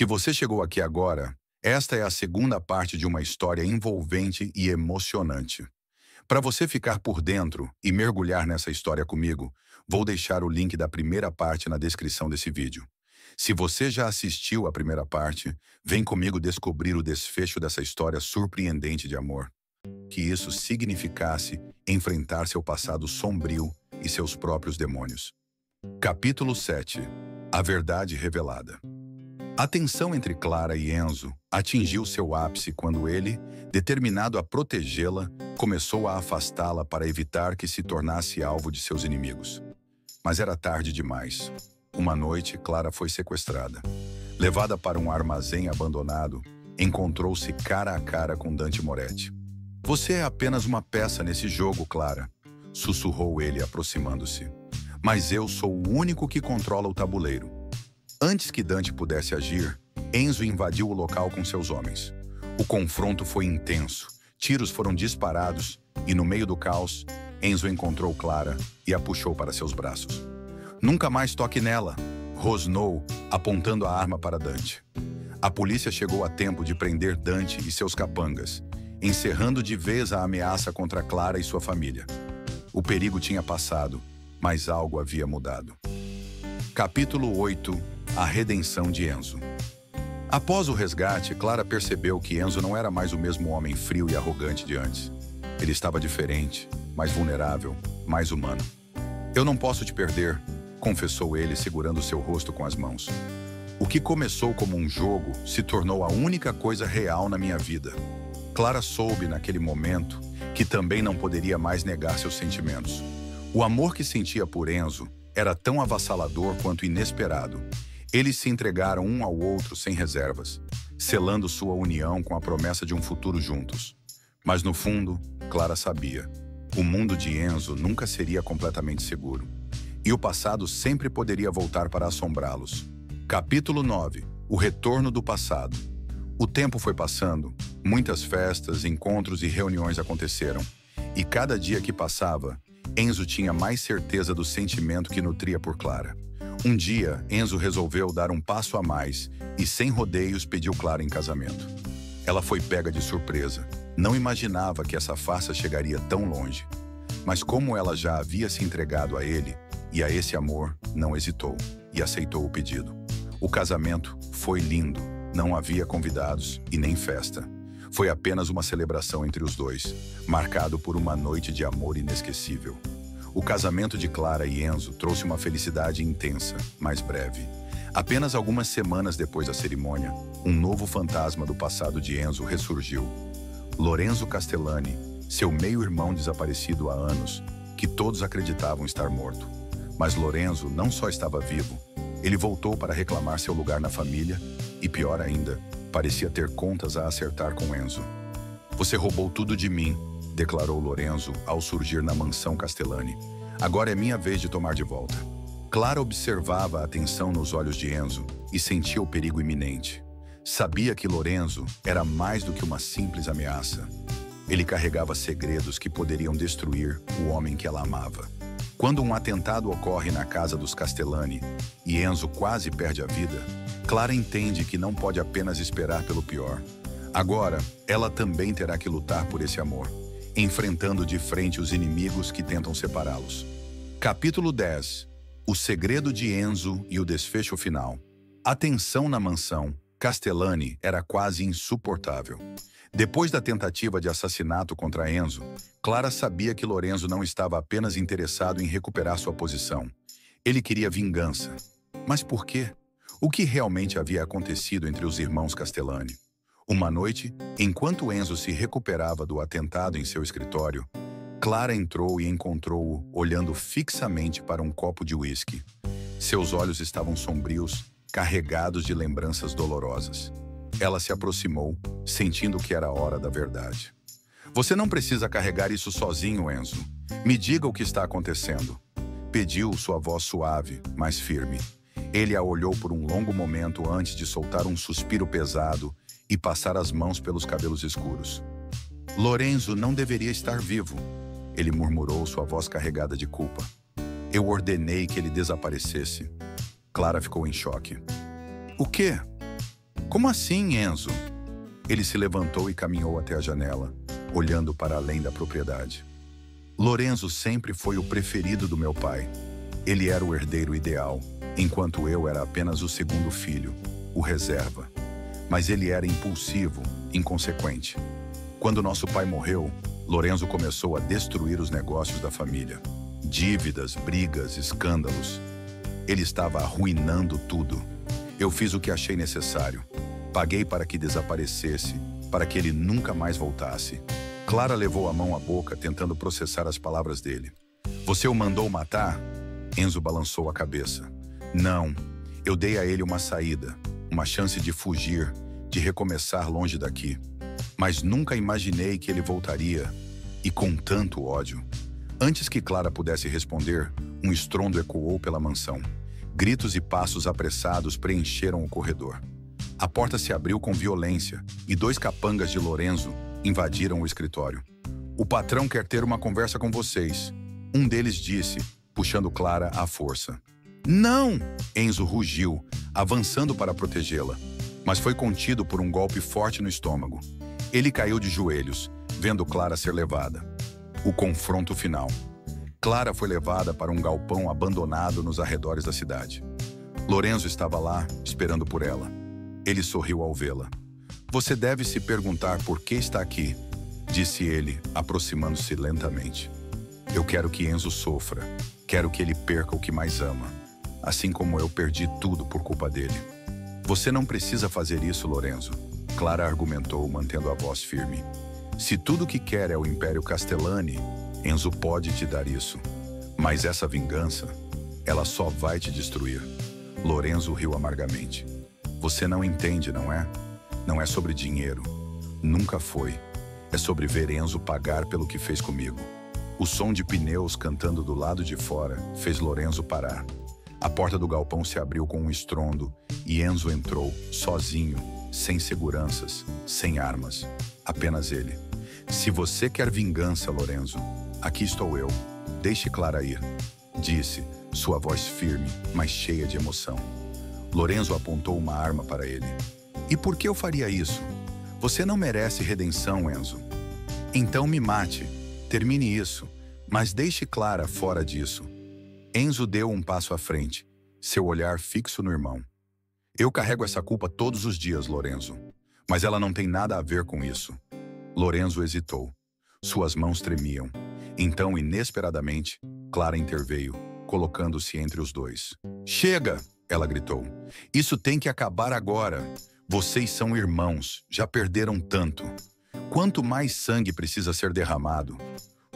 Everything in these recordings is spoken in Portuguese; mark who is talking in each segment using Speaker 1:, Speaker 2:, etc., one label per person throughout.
Speaker 1: Se você chegou aqui agora, esta é a segunda parte de uma história envolvente e emocionante. Para você ficar por dentro e mergulhar nessa história comigo, vou deixar o link da primeira parte na descrição desse vídeo. Se você já assistiu a primeira parte, vem comigo descobrir o desfecho dessa história surpreendente de amor. Que isso significasse enfrentar seu passado sombrio e seus próprios demônios. Capítulo 7. A verdade revelada. A tensão entre Clara e Enzo atingiu seu ápice quando ele, determinado a protegê-la, começou a afastá-la para evitar que se tornasse alvo de seus inimigos. Mas era tarde demais. Uma noite, Clara foi sequestrada. Levada para um armazém abandonado, encontrou-se cara a cara com Dante Moretti. "Você é apenas uma peça nesse jogo, Clara", sussurrou ele aproximando-se. "Mas eu sou o único que controla o tabuleiro." Antes que Dante pudesse agir, Enzo invadiu o local com seus homens. O confronto foi intenso, tiros foram disparados e, no meio do caos, Enzo encontrou Clara e a puxou para seus braços. "Nunca mais toque nela", rosnou, apontando a arma para Dante. A polícia chegou a tempo de prender Dante e seus capangas, encerrando de vez a ameaça contra Clara e sua família. O perigo tinha passado, mas algo havia mudado. Capítulo 8. A redenção de Enzo. Após o resgate, Clara percebeu que Enzo não era mais o mesmo homem frio e arrogante de antes. Ele estava diferente, mais vulnerável, mais humano. "Eu não posso te perder", confessou ele, segurando seu rosto com as mãos. "O que começou como um jogo se tornou a única coisa real na minha vida." Clara soube, naquele momento, que também não poderia mais negar seus sentimentos. O amor que sentia por Enzo era tão avassalador quanto inesperado. Eles se entregaram um ao outro sem reservas, selando sua união com a promessa de um futuro juntos. Mas no fundo, Clara sabia, o mundo de Enzo nunca seria completamente seguro. E o passado sempre poderia voltar para assombrá-los. Capítulo 9. O retorno do passado. O tempo foi passando, muitas festas, encontros e reuniões aconteceram. E cada dia que passava, Enzo tinha mais certeza do sentimento que nutria por Clara. Um dia, Enzo resolveu dar um passo a mais e, sem rodeios, pediu Clara em casamento. Ela foi pega de surpresa. Não imaginava que essa farsa chegaria tão longe. Mas como ela já havia se entregado a ele e a esse amor, não hesitou e aceitou o pedido. O casamento foi lindo. Não havia convidados e nem festa. Foi apenas uma celebração entre os dois, marcado por uma noite de amor inesquecível. O casamento de Clara e Enzo trouxe uma felicidade intensa, mas breve. Apenas algumas semanas depois da cerimônia, um novo fantasma do passado de Enzo ressurgiu. Lorenzo Castellani, seu meio-irmão desaparecido há anos, que todos acreditavam estar morto. Mas Lorenzo não só estava vivo, ele voltou para reclamar seu lugar na família e, pior ainda, parecia ter contas a acertar com Enzo. "Você roubou tudo de mim", declarou Lorenzo ao surgir na mansão Castellani. "Agora é minha vez de tomar de volta." Clara observava a tensão nos olhos de Enzo e sentia o perigo iminente. Sabia que Lorenzo era mais do que uma simples ameaça. Ele carregava segredos que poderiam destruir o homem que ela amava. Quando um atentado ocorre na casa dos Castellani e Enzo quase perde a vida, Clara entende que não pode apenas esperar pelo pior. Agora, ela também terá que lutar por esse amor, enfrentando de frente os inimigos que tentam separá-los. Capítulo 10. O segredo de Enzo e o desfecho final. A tensão na mansão Castellani era quase insuportável. Depois da tentativa de assassinato contra Enzo, Clara sabia que Lorenzo não estava apenas interessado em recuperar sua posição. Ele queria vingança. Mas por quê? O que realmente havia acontecido entre os irmãos Castellani? Uma noite, enquanto Enzo se recuperava do atentado em seu escritório, Clara entrou e encontrou-o olhando fixamente para um copo de uísque. Seus olhos estavam sombrios, carregados de lembranças dolorosas. Ela se aproximou, sentindo que era a hora da verdade. "Você não precisa carregar isso sozinho, Enzo. Me diga o que está acontecendo", pediu sua voz suave, mas firme. Ele a olhou por um longo momento antes de soltar um suspiro pesado e passar as mãos pelos cabelos escuros. "Lorenzo não deveria estar vivo", ele murmurou, sua voz carregada de culpa. "Eu ordenei que ele desaparecesse." Clara ficou em choque. "O quê?" Como assim, Enzo? Ele se levantou e caminhou até a janela, olhando para além da propriedade. Lorenzo sempre foi o preferido do meu pai. Ele era o herdeiro ideal, enquanto eu era apenas o segundo filho, o reserva. Mas ele era impulsivo, inconsequente. Quando nosso pai morreu, Lorenzo começou a destruir os negócios da família. Dívidas, brigas, escândalos. Ele estava arruinando tudo. Eu fiz o que achei necessário. Paguei para que desaparecesse, para que ele nunca mais voltasse. Clara levou a mão à boca, tentando processar as palavras dele. Você o mandou matar? Enzo balançou a cabeça. Não, eu dei a ele uma saída, uma chance de fugir, de recomeçar longe daqui. Mas nunca imaginei que ele voltaria, e com tanto ódio. Antes que Clara pudesse responder, um estrondo ecoou pela mansão. Gritos e passos apressados preencheram o corredor. A porta se abriu com violência e 2 capangas de Lorenzo invadiram o escritório. O patrão quer ter uma conversa com vocês, um deles disse, puxando Clara à força. Não! Enzo rugiu, avançando para protegê-la, mas foi contido por um golpe forte no estômago. Ele caiu de joelhos, vendo Clara ser levada. O confronto final. Clara foi levada para um galpão abandonado nos arredores da cidade. Lorenzo estava lá, esperando por ela. Ele sorriu ao vê-la. Você deve se perguntar por que está aqui, disse ele, aproximando-se lentamente. Eu quero que Enzo sofra. Quero que ele perca o que mais ama. Assim como eu perdi tudo por culpa dele. Você não precisa fazer isso, Lorenzo. Clara argumentou, mantendo a voz firme. Se tudo o que quer é o Império Castellani, Enzo pode te dar isso. Mas essa vingança, ela só vai te destruir. Lorenzo riu amargamente. Você não entende, não é? Não é sobre dinheiro. Nunca foi. É sobre ver Enzo pagar pelo que fez comigo. O som de pneus cantando do lado de fora fez Lorenzo parar. A porta do galpão se abriu com um estrondo e Enzo entrou, sozinho, sem seguranças, sem armas. Apenas ele. Se você quer vingança, Lorenzo, aqui estou eu. Deixe Clara ir, disse, sua voz firme, mas cheia de emoção. Lorenzo apontou uma arma para ele. E por que eu faria isso? Você não merece redenção, Enzo. Então me mate. Termine isso, mas deixe Clara fora disso. Enzo deu um passo à frente, seu olhar fixo no irmão. Eu carrego essa culpa todos os dias, Lorenzo, mas ela não tem nada a ver com isso. Lorenzo hesitou. Suas mãos tremiam. Então, inesperadamente, Clara interveio, colocando-se entre os dois. Chega! Ela gritou. Isso tem que acabar agora. Vocês são irmãos, já perderam tanto. Quanto mais sangue precisa ser derramado?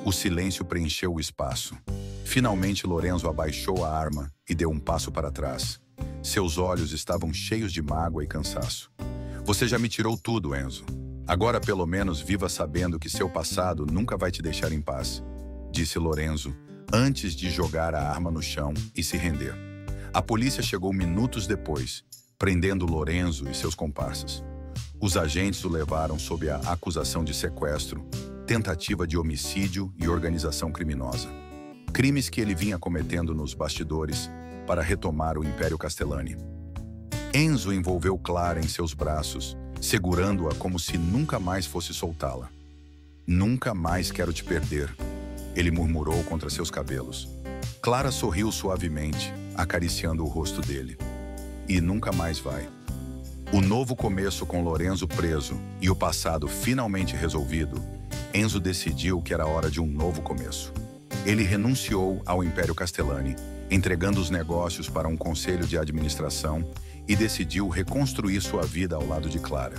Speaker 1: O silêncio preencheu o espaço. Finalmente, Lorenzo abaixou a arma e deu um passo para trás. Seus olhos estavam cheios de mágoa e cansaço. Você já me tirou tudo, Enzo. Agora, pelo menos, viva sabendo que seu passado nunca vai te deixar em paz, disse Lorenzo, antes de jogar a arma no chão e se render. A polícia chegou minutos depois, prendendo Lorenzo e seus comparsas. Os agentes o levaram sob a acusação de sequestro, tentativa de homicídio e organização criminosa. Crimes que ele vinha cometendo nos bastidores para retomar o Império Castellani. Enzo envolveu Clara em seus braços, segurando-a como se nunca mais fosse soltá-la. Nunca mais quero te perder, ele murmurou contra seus cabelos. Clara sorriu suavemente, acariciando o rosto dele. E nunca mais vai. O novo começo com Lorenzo preso e o passado finalmente resolvido, Enzo decidiu que era hora de um novo começo. Ele renunciou ao Império Castellani, entregando os negócios para um conselho de administração e decidiu reconstruir sua vida ao lado de Clara,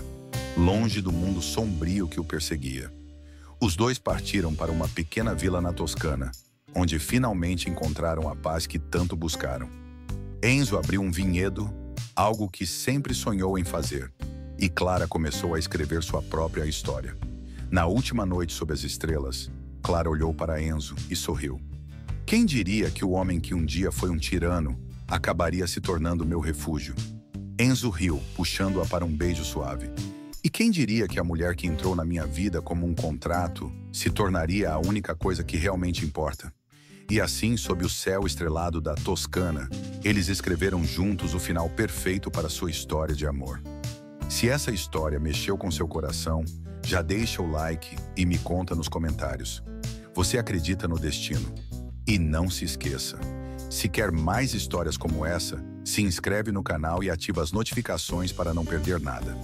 Speaker 1: longe do mundo sombrio que o perseguia. Os dois partiram para uma pequena vila na Toscana, onde finalmente encontraram a paz que tanto buscaram. Enzo abriu um vinhedo, algo que sempre sonhou em fazer, e Clara começou a escrever sua própria história. Na última noite sob as estrelas, Clara olhou para Enzo e sorriu. Quem diria que o homem que um dia foi um tirano acabaria se tornando meu refúgio? Enzo riu, puxando-a para um beijo suave. E quem diria que a mulher que entrou na minha vida como um contrato se tornaria a única coisa que realmente importa? E assim, sob o céu estrelado da Toscana, eles escreveram juntos o final perfeito para sua história de amor. Se essa história mexeu com seu coração, já deixa o like e me conta nos comentários. Você acredita no destino? E não se esqueça, se quer mais histórias como essa, se inscreve no canal e ativa as notificações para não perder nada.